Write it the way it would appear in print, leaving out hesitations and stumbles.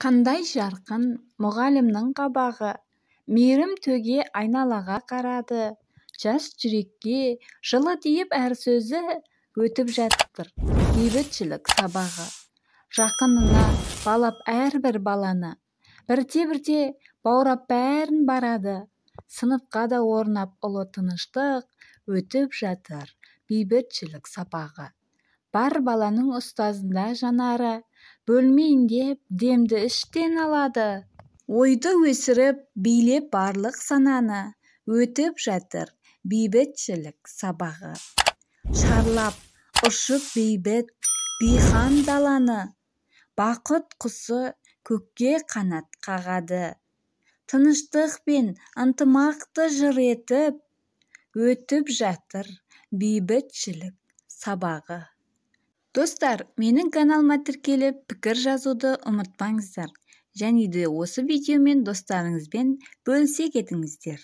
Қандай жарқын мұғалімнің қабағы, мейірім төге айналаға қарады. Жас жүрекке жылы тиіп әр сөзі, өтіп жатыр бейбітшілік сабағы. Жақынына балап әрбір баланы, бірте-бірте баурап бәрін барады. Сыныпқа да орнап ұлы тыныштық, өтіп жатыр бейбітшілік сабағы. Бар баланың ұстазында жанары, бөлмейін деп демді іштен алады. Ойды өсіріп, билеп барлық сананы, өтіп жатыр бейбітшілік сабағы. Шарлап, ұшып бейбіт, бейхан даланы, бақыт құсы көкке қанат қағады. Тыныштық пен ынтымақты жыр етіп, өтіп жатыр бейбітшілік сабағы. Достар, менің каналыма тіркеліп пікір жазуды ұмытпаңыздар. Және де осы видеомен достарыңызбен бөлісе кетіңіздер.